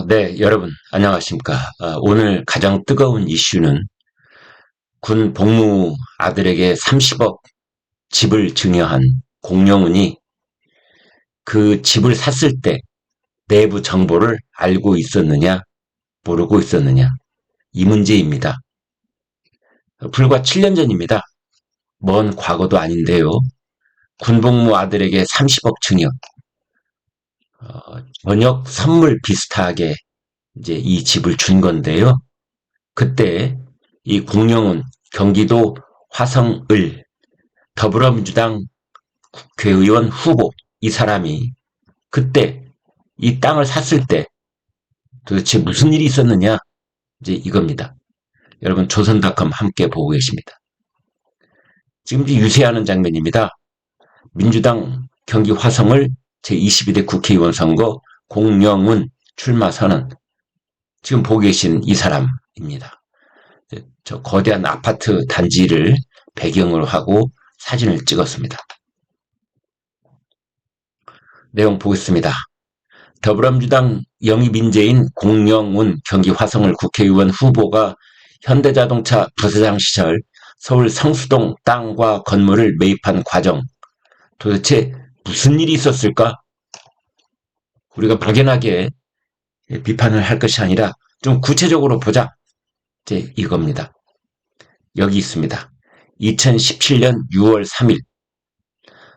네, 여러분, 안녕하십니까. 오늘 가장 뜨거운 이슈는 군 복무 아들에게 30억 집을 증여한 공영훈이 그 집을 샀을 때 내부 정보를 알고 있었느냐, 모르고 있었느냐, 이 문제입니다. 불과 7년 전입니다. 먼 과거도 아닌데요. 군 복무 아들에게 30억 증여, 전역 선물 비슷하게 이제 이 집을 준 건데요. 그때 이 공영훈 경기도 화성을 더불어민주당 국회의원 후보 이 사람이 그때 이 땅을 샀을 때 도대체 무슨 일이 있었느냐 이제 이겁니다. 여러분 조선닷컴 함께 보고 계십니다. 지금 유세하는 장면입니다. 민주당 경기 화성을 제22대 국회의원 선거 공영훈 출마 선언 지금 보고 계신 이 사람입니다. 저 거대한 아파트 단지를 배경으로 하고 사진을 찍었습니다. 내용 보겠습니다. 더불어민주당 영입인재인 공영훈 경기 화성을 국회의원 후보가 현대자동차 부사장 시절 서울 성수동 땅과 건물을 매입한 과정 도대체 무슨 일이 있었을까? 우리가 막연하게 비판을 할 것이 아니라 좀 구체적으로 보자. 이제 이겁니다. 여기 있습니다. 2017년 6월 3일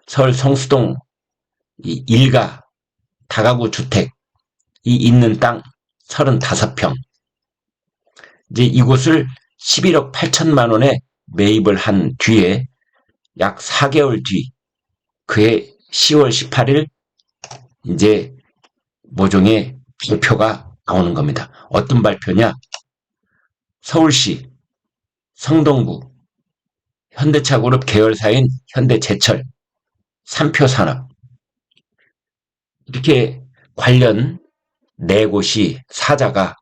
서울 성수동 이 일가 다가구 주택이 있는 땅 35평. 이제 이곳을 11억 8천만 원에 매입을 한 뒤에 약 4개월 뒤 그해 10월 18일 이제 모종의 발표가 나오는 겁니다. 어떤 발표냐? 서울시 성동구 현대차그룹 계열사인 현대제철, 삼표산업 이렇게 관련 네 곳이 사자가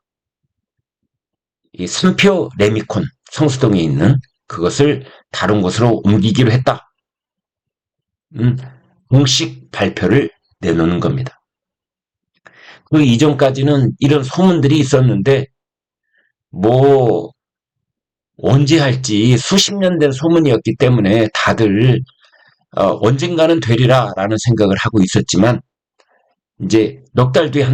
이 삼표 레미콘 성수동에 있는 그것을 다른 곳으로 옮기기로 했다. 공식 발표를 내놓는 겁니다. 그 이전까지는 이런 소문들이 있었는데 뭐 언제 할지 수십 년 된 소문이었기 때문에 다들 언젠가는 되리라라는 생각을 하고 있었지만 이제 넉 달 뒤에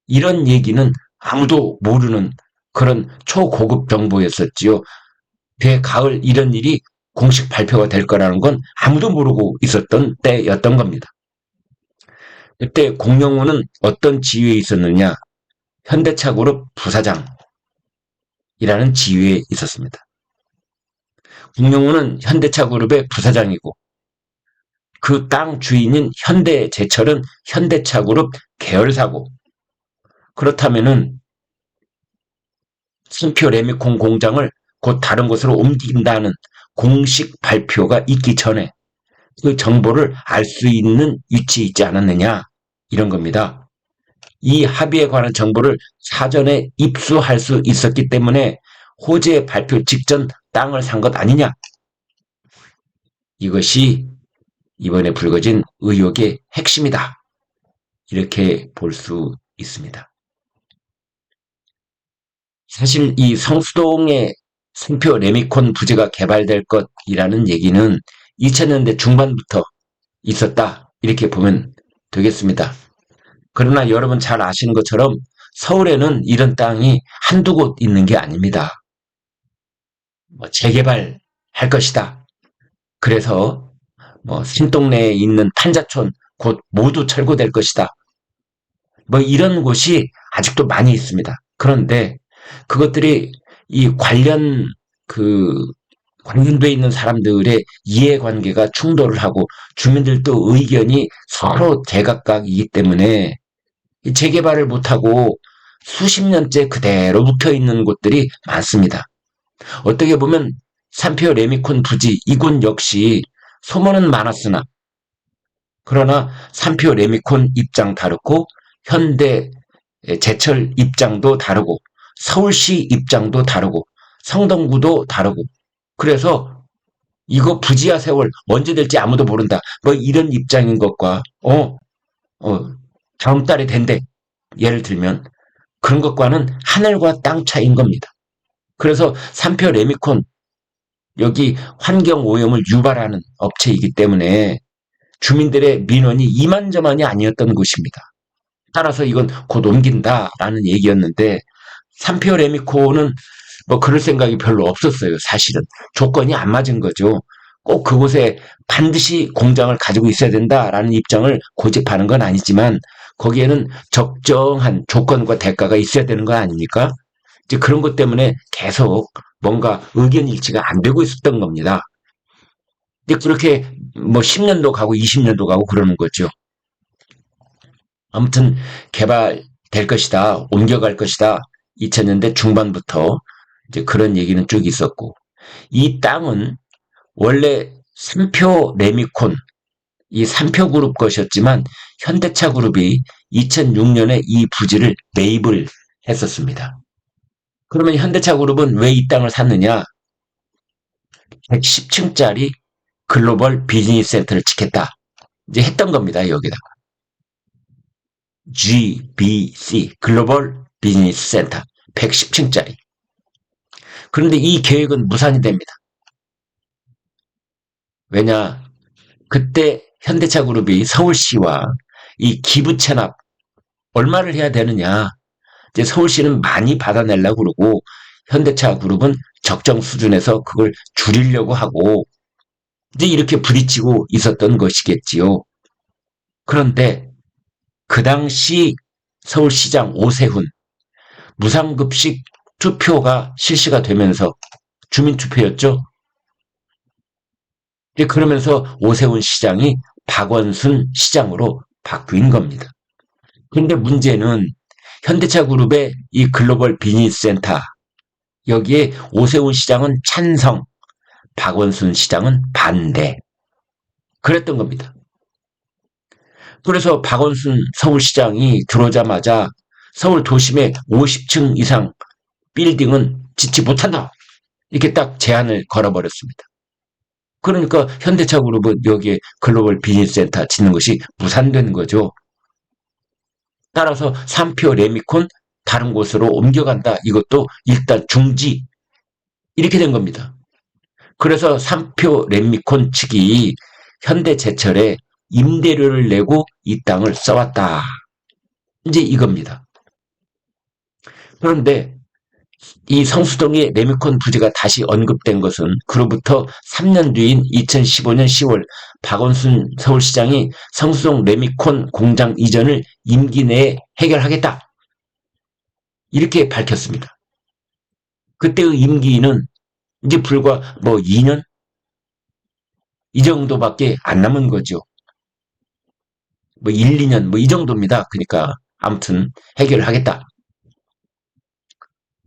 이런 얘기는 아무도 모르는 그런 초고급 정보였었지요. 가을 이런 일이 공식 발표가 될 거라는 건 아무도 모르고 있었던 때였던 겁니다. 그때 공영훈은 어떤 지위에 있었느냐? 현대차그룹 부사장이라는 지위에 있었습니다. 공영훈은 현대차그룹의 부사장이고 그 땅 주인인 현대제철은 현대차그룹 계열사고 그렇다면은 신표 레미콘 공장을 곧 다른 곳으로 옮긴다는 공식 발표가 있기 전에 그 정보를 알 수 있는 위치에 있지 않았느냐 이런 겁니다. 이 합의에 관한 정보를 사전에 입수할 수 있었기 때문에 호재 발표 직전 땅을 산 것 아니냐. 이것이 이번에 불거진 의혹의 핵심이다. 이렇게 볼 수 있습니다. 사실 이 성수동의 승표 레미콘 부지가 개발될 것이라는 얘기는 2000년대 중반부터 있었다. 이렇게 보면 되겠습니다. 그러나 여러분 잘 아시는 것처럼 서울에는 이런 땅이 한두 곳 있는 게 아닙니다. 재개발할 것이다. 그래서 신동네에 있는 판자촌 곧 모두 철거될 것이다. 이런 곳이 아직도 많이 있습니다. 그런데 그것들이 이 관련돼 있는 사람들의 이해관계가 충돌을 하고 주민들도 의견이 서로 제각각이기 때문에 재개발을 못하고 수십 년째 그대로 묵혀있는 곳들이 많습니다. 어떻게 보면 삼표 레미콘 부지 이곳 역시 소문은 많았으나 그러나 삼표 레미콘 입장 다르고 현대 제철 입장도 다르고 서울시 입장도 다르고 성동구도 다르고 그래서 이거 부지야 세월 언제 될지 아무도 모른다. 이런 입장인 것과 다음 달에 된대. 예를 들면 그런 것과는 하늘과 땅 차이인 겁니다. 그래서 삼표 레미콘 여기 환경 오염을 유발하는 업체이기 때문에 주민들의 민원이 이만저만이 아니었던 것입니다. 따라서 이건 곧 옮긴다라는 얘기였는데 삼표 레미콘은 뭐 그럴 생각이 별로 없었어요. 사실은 조건이 안 맞은 거죠. 꼭 그곳에 반드시 공장을 가지고 있어야 된다라는 입장을 고집하는 건 아니지만 거기에는 적정한 조건과 대가가 있어야 되는 거 아닙니까? 이제 그런 것 때문에 계속 뭔가 의견 일치가 안 되고 있었던 겁니다. 이제 그렇게 뭐 10년도 가고 20년도 가고 그러는 거죠. 아무튼 개발될 것이다, 옮겨갈 것이다. 2000년대 중반부터 이제 그런 얘기는 쭉 있었고, 이 땅은 원래 삼표 레미콘, 이 삼표 그룹 것이었지만 현대차 그룹이 2006년에 이 부지를 매입을 했었습니다. 그러면 현대차 그룹은 왜 이 땅을 샀느냐? 110층짜리 글로벌 비즈니스 센터를 짓겠다. 이제 했던 겁니다, 여기다가. GBC, 글로벌 비즈니스 센터. 110층짜리. 그런데 이 계획은 무산이 됩니다. 왜냐? 그때 현대차 그룹이 서울시와 이 기부 체납 얼마를 해야 되느냐. 이제 서울시는 많이 받아내려고 그러고 현대차 그룹은 적정 수준에서 그걸 줄이려고 하고 이제 이렇게 부딪히고 있었던 것이겠지요. 그런데 그 당시 서울시장 오세훈 무상급식 투표가 실시가 되면서 주민투표였죠. 그러면서 오세훈 시장이 박원순 시장으로 바뀐 겁니다. 그런데 문제는 현대차 그룹의 이 글로벌 비즈니스 센터 여기에 오세훈 시장은 찬성, 박원순 시장은 반대. 그랬던 겁니다. 그래서 박원순 서울시장이 들어오자마자 서울 도심에 50층 이상 빌딩은 짓지 못한다. 이렇게 딱 제안을 걸어버렸습니다. 그러니까 현대차 그룹은 여기에 글로벌 비즈니스 센터 짓는 것이 무산된 거죠. 따라서 3표 레미콘 다른 곳으로 옮겨간다. 이것도 일단 중지. 이렇게 된 겁니다. 그래서 3표 레미콘 측이 현대제철에 임대료를 내고 이 땅을 써왔다. 이제 이겁니다. 그런데 이 성수동의 레미콘 부지가 다시 언급된 것은 그로부터 3년 뒤인 2015년 10월 박원순 서울시장이 성수동 레미콘 공장 이전을 임기 내에 해결하겠다. 이렇게 밝혔습니다. 그때의 임기는 이제 불과 뭐 2년? 이 정도밖에 안 남은 거죠. 뭐 1, 2년 뭐 이 정도입니다. 그러니까 아무튼 해결하겠다.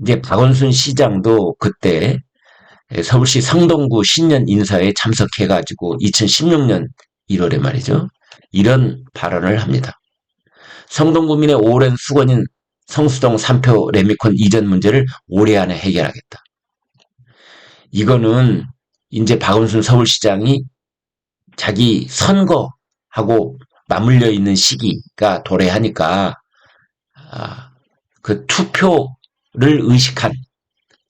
이제 박원순 시장도 그때 서울시 성동구 신년 인사에 참석해가지고 2016년 1월에 말이죠. 이런 발언을 합니다. 성동구민의 오랜 수건인 성수동 3표 레미콘 이전 문제를 올해 안에 해결하겠다. 이거는 이제 박원순 서울시장이 자기 선거하고 맞물려 있는 시기가 도래하니까 그 투표를 의식한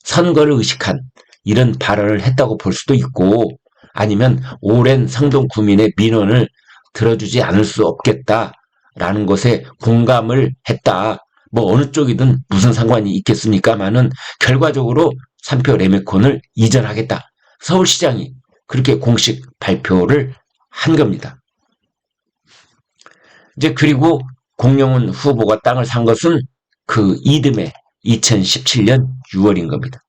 선거를 의식한 이런 발언을 했다고 볼 수도 있고 아니면 오랜 성동 구민의 민원을 들어주지 않을 수 없겠다라는 것에 공감을 했다. 뭐 어느 쪽이든 무슨 상관이 있겠습니까마는 결과적으로 3표 레미콘을 이전하겠다. 서울시장이 그렇게 공식 발표를 한 겁니다. 이제 그리고 공영훈 후보가 땅을 산 것은 그 이듬해 2017년 6월인 겁니다.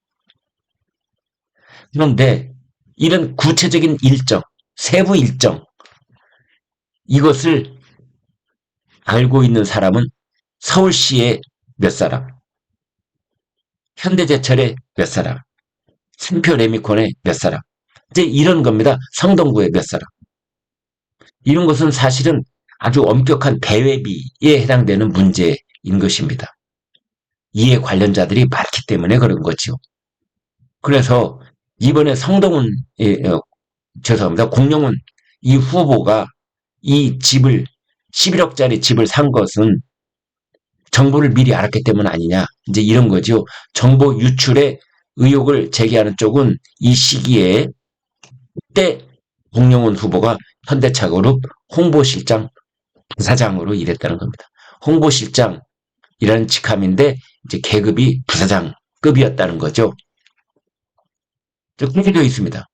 그런데 이런 구체적인 일정, 세부 일정 이것을 알고 있는 사람은 서울시의 몇 사람, 현대제철의 몇 사람, 3표 레미콘의 몇 사람 이제 이런 겁니다. 성동구의 몇 사람. 이런 것은 사실은 아주 엄격한 대외비에 해당되는 문제인 것입니다. 이해 관련자들이 많기 때문에 그런 거죠. 그래서 이번에 성동훈, 죄송합니다. 공영훈 이 후보가 이 집을 11억짜리 집을 산 것은 정보를 미리 알았기 때문 아니냐. 이제 이런 거죠. 정보 유출에 의혹을 제기하는 쪽은 이 시기에 그때 공용훈 후보가 현대차그룹 홍보실장 부사장으로 일했다는 겁니다. 홍보실장이라는 직함인데 이제 계급이 부사장급이었다는 거죠. 그렇게 되어 있습니다.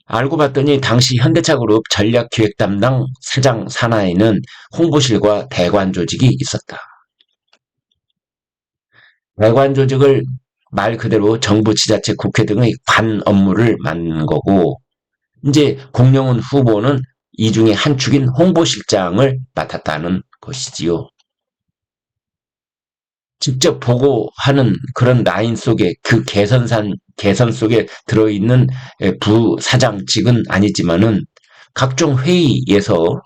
알고 봤더니 당시 현대차그룹 전략기획 담당 사장 산하에는 홍보실과 대관 조직이 있었다. 대관 조직을 말 그대로 정부, 지자체, 국회 등의 관 업무를 맡는 거고, 이제 공용훈 후보는 이 중에 한 축인 홍보실장을 맡았다는 것이지요. 직접 보고하는 그런 라인 속에 그 개선 속에 들어있는 부사장직은 아니지만은 각종 회의에서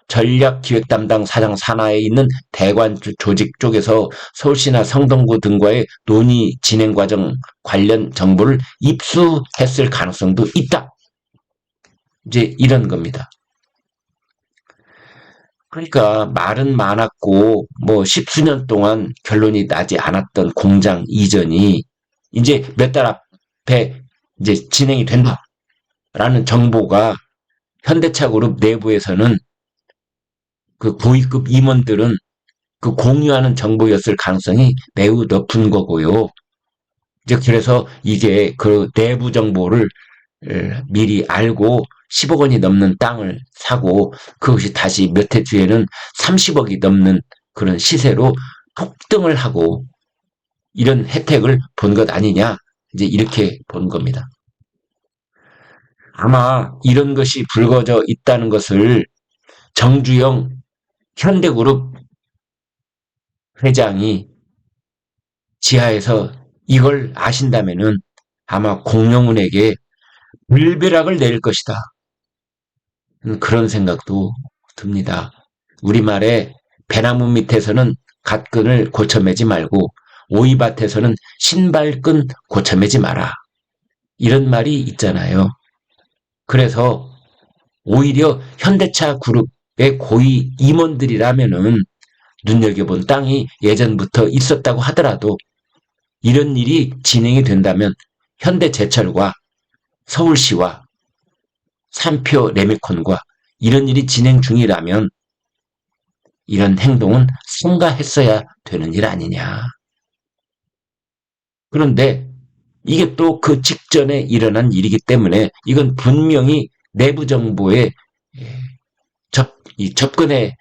전략기획 담당 사장 산하에 있는 대관 조직 쪽에서 서울시나 성동구 등과의 논의 진행 과정 관련 정보를 입수했을 가능성도 있다. 이제 이런 겁니다. 그러니까 말은 많았고 뭐 십수년 동안 결론이 나지 않았던 공장 이전이 이제 몇 달 앞에 이제 진행이 된다라는 정보가 현대차그룹 내부에서는 그 고위급 임원들은 그 공유하는 정보였을 가능성이 매우 높은 거고요. 이제 그래서 이게 그 내부 정보를 미리 알고 10억 원이 넘는 땅을 사고 그것이 다시 몇 해 뒤에는 30억이 넘는 그런 시세로 폭등을 하고 이런 혜택을 본 것 아니냐 이제 이렇게 본 겁니다. 아마 이런 것이 불거져 있다는 것을 정주영 현대그룹 회장이 지하에서 이걸 아신다면은 아마 공영훈에게 물벼락을 내릴 것이다. 그런 생각도 듭니다. 우리말에 배나무 밑에서는 갓끈을 고쳐매지 말고 오이밭에서는 신발끈 고쳐매지 마라. 이런 말이 있잖아요. 그래서 오히려 현대차 그룹의 고위 임원들이라면은 눈여겨본 땅이 예전부터 있었다고 하더라도 이런 일이 진행이 된다면 현대제철과 서울시와 삼표 레미콘과 이런 일이 진행 중이라면 이런 행동은 삼가했어야 되는 일 아니냐. 그런데 이게 또 그 직전에 일어난 일이기 때문에 이건 분명히 내부 정보에 접근에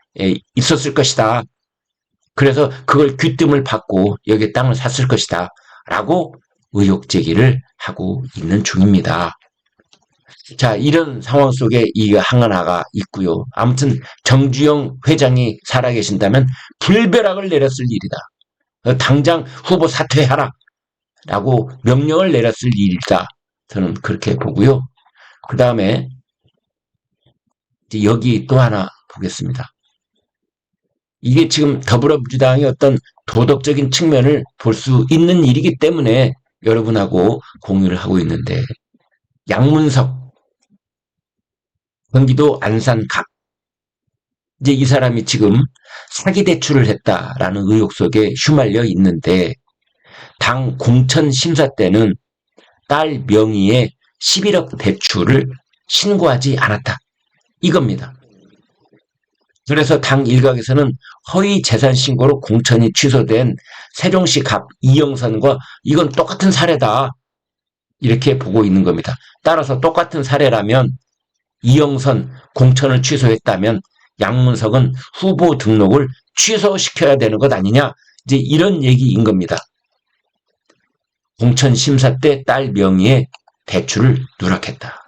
있었을 것이다. 그래서 그걸 귀뜸을 받고 여기 땅을 샀을 것이다. 라고 의혹 제기를 하고 있는 중입니다. 자, 이런 상황 속에 이 항하나가 있고요. 아무튼 정주영 회장이 살아계신다면 불벼락을 내렸을 일이다. 당장 후보 사퇴하라. 라고 명령을 내렸을 일이다. 저는 그렇게 보고요. 그 다음에 여기 또 하나 보겠습니다. 이게 지금 더불어민주당의 어떤 도덕적인 측면을 볼 수 있는 일이기 때문에 여러분하고 공유를 하고 있는데 양문석 경기도 안산갑 이제 이 사람이 지금 사기 대출을 했다라는 의혹 속에 휘말려 있는데 당 공천 심사 때는 딸 명의의 11억 대출을 신고하지 않았다. 이겁니다. 그래서 당 일각에서는 허위 재산 신고로 공천이 취소된 세종시 갑 이영선과 이건 똑같은 사례다. 이렇게 보고 있는 겁니다. 따라서 똑같은 사례라면 이영선 공천을 취소했다면 양문석은 후보 등록을 취소시켜야 되는 것 아니냐. 이제 이런 얘기인 겁니다. 공천 심사 때 딸 명의의 대출을 누락했다.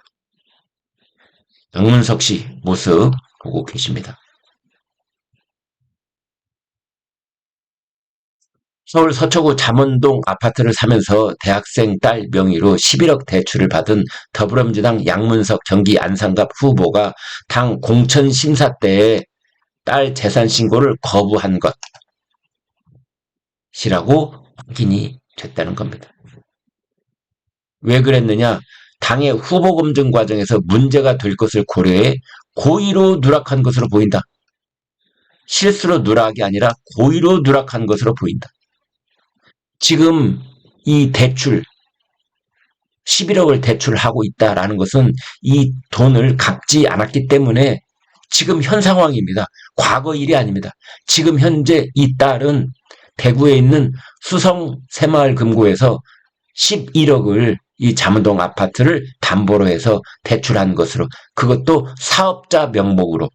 양문석 씨 모습 보고 계십니다. 서울 서초구 잠원동 아파트를 사면서 대학생 딸 명의로 11억 대출을 받은 더불어민주당 양문석 경기 안산갑 후보가 당 공천 심사 때에 딸 재산 신고를 거부한 것이라고 확인이 됐다는 겁니다. 왜 그랬느냐? 당의 후보 검증 과정에서 문제가 될 것을 고려해 고의로 누락한 것으로 보인다. 실수로 누락이 아니라 고의로 누락한 것으로 보인다. 지금 이 대출, 11억을 대출하고 있다라는 것은 이 돈을 갚지 않았기 때문에 지금 현 상황입니다. 과거 일이 아닙니다. 지금 현재 이 딸은 대구에 있는 수성 새마을금고에서 11억을 이 잠원동 아파트를 담보로 해서 대출한 것으로, 그것도 사업자 명목으로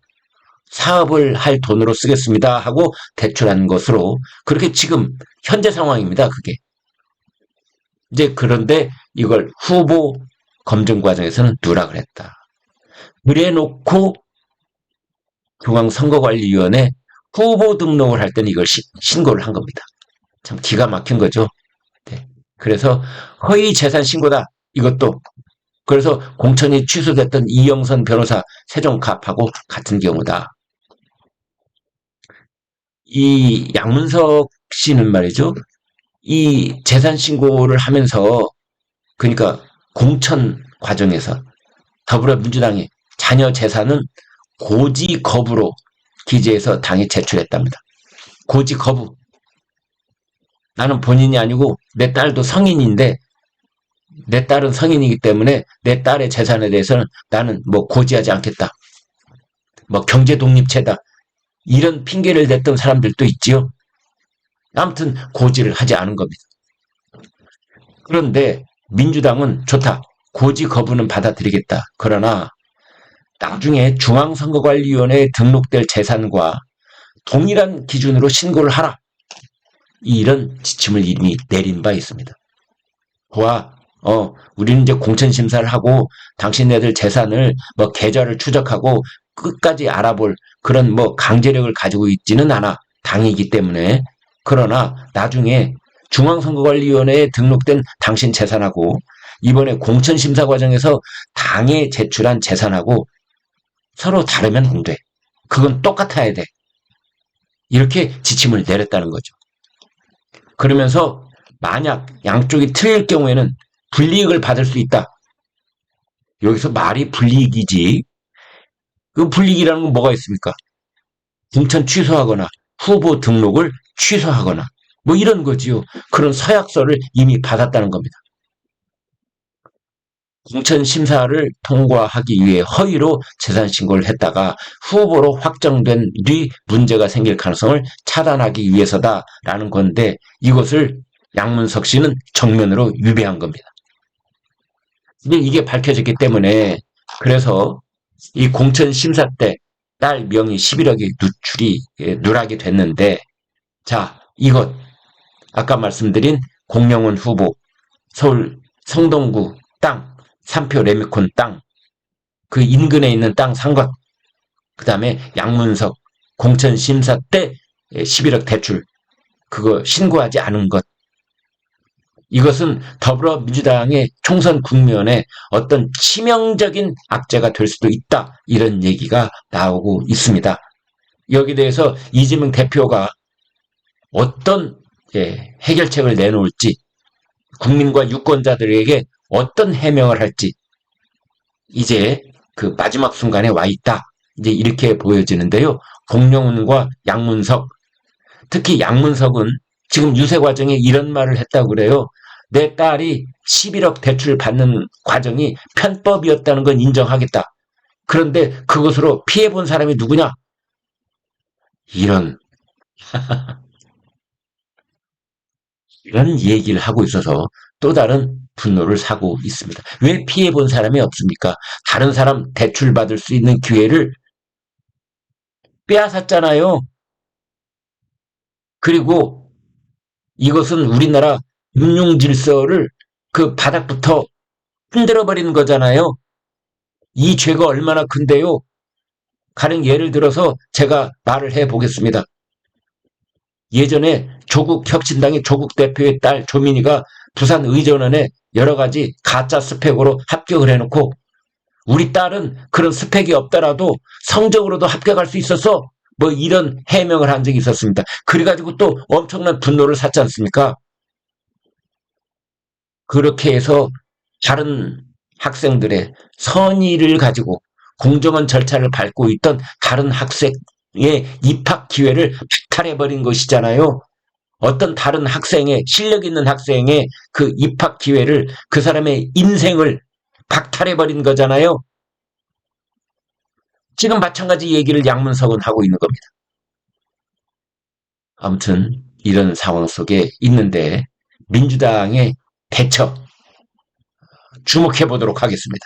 사업을 할 돈으로 쓰겠습니다 하고 대출한 것으로, 그렇게 지금 현재 상황입니다. 그게 이제, 그런데 이걸 후보 검증 과정에서는 누락을 했다. 그래 놓고 중앙선거관리위원회 후보 등록을 할 때는 이걸 신고를 한 겁니다. 참 기가 막힌 거죠. 네. 그래서 허위 재산 신고다. 이것도, 그래서 공천이 취소됐던 이영선 변호사 세종갑하고 같은 경우다. 이 양문석 씨는 말이죠, 이 재산 신고를 하면서, 그러니까 공천 과정에서 더불어민주당이 자녀 재산은 고지 거부로 기재해서 당에 제출했답니다. 고지 거부. 나는 본인이 아니고 내 딸도 성인인데, 내 딸은 성인이기 때문에 내 딸의 재산에 대해서는 나는 뭐 고지하지 않겠다. 뭐 경제 독립체다. 이런 핑계를 댔던 사람들도 있지요. 아무튼 고지를 하지 않은 겁니다. 그런데 민주당은 좋다. 고지 거부는 받아들이겠다. 그러나 나중에 중앙선거관리위원회에 등록될 재산과 동일한 기준으로 신고를 하라. 이런 지침을 이미 내린 바 있습니다. 보아, 우리는 이제 공천심사를 하고 당신네들 재산을 뭐 계좌를 추적하고 끝까지 알아볼 그런 뭐 강제력을 가지고 있지는 않아. 당이기 때문에. 그러나 나중에 중앙선거관리위원회에 등록된 당신 재산하고 이번에 공천심사 과정에서 당에 제출한 재산하고 서로 다르면 안 돼. 그건 똑같아야 돼. 이렇게 지침을 내렸다는 거죠. 그러면서 만약 양쪽이 틀릴 경우에는 불이익을 받을 수 있다. 여기서 말이 불이익이지. 그 불이익이라는 건 뭐가 있습니까? 공천 취소하거나 후보 등록을 취소하거나 뭐 이런 거지요. 그런 서약서를 이미 받았다는 겁니다. 공천 심사를 통과하기 위해 허위로 재산 신고를 했다가 후보로 확정된 뒤 문제가 생길 가능성을 차단하기 위해서다라는 건데, 이것을 양문석 씨는 정면으로 위배한 겁니다. 이게 밝혀졌기 때문에, 그래서 이 공천 심사 때 딸 명의 11억이 누락이 됐는데, 자, 이것 아까 말씀드린 공영훈 후보 서울 성동구 땅 3표 레미콘 땅, 그 인근에 있는 땅 산 것, 그 다음에 양문석 공천 심사 때 11억 대출 그거 신고하지 않은 것, 이것은 더불어민주당의 총선 국면에 어떤 치명적인 악재가 될 수도 있다, 이런 얘기가 나오고 있습니다. 여기에 대해서 이재명 대표가 어떤 해결책을 내놓을지, 국민과 유권자들에게 어떤 해명을 할지 이제 그 마지막 순간에 와 있다, 이제 이렇게 보여지는데요. 공영훈과 양문석, 특히 양문석은 지금 유세 과정에 이런 말을 했다고 그래요. 내 딸이 11억 대출 받는 과정이 편법이었다는 건 인정하겠다. 그런데 그것으로 피해본 사람이 누구냐? 이런 얘기를 하고 있어서 또 다른 분노를 사고 있습니다. 왜 피해본 사람이 없습니까? 다른 사람 대출 받을 수 있는 기회를 빼앗았잖아요. 그리고 이것은 우리나라 금융 질서를 그 바닥부터 흔들어 버리는 거잖아요. 이 죄가 얼마나 큰데요. 가령 예를 들어서 제가 말을 해보겠습니다. 예전에 조국혁신당의 조국 대표의 딸 조민이가 부산의전원에 여러 가지 가짜 스펙으로 합격을 해놓고, 우리 딸은 그런 스펙이 없더라도 성적으로도 합격할 수 있어서 뭐 이런 해명을 한 적이 있었습니다. 그래가지고 또 엄청난 분노를 샀지 않습니까? 그렇게 해서 다른 학생들의 선의를 가지고 공정한 절차를 밟고 있던 다른 입학 기회를 박탈해버린 것이잖아요. 어떤 다른 학생의, 실력 있는 학생의 그 입학 기회를, 그 사람의 인생을 박탈해버린 거잖아요. 지금 마찬가지 얘기를 양문석은 하고 있는 겁니다. 아무튼 이런 상황 속에 있는데 민주당의 대처 주목해 보도록 하겠습니다.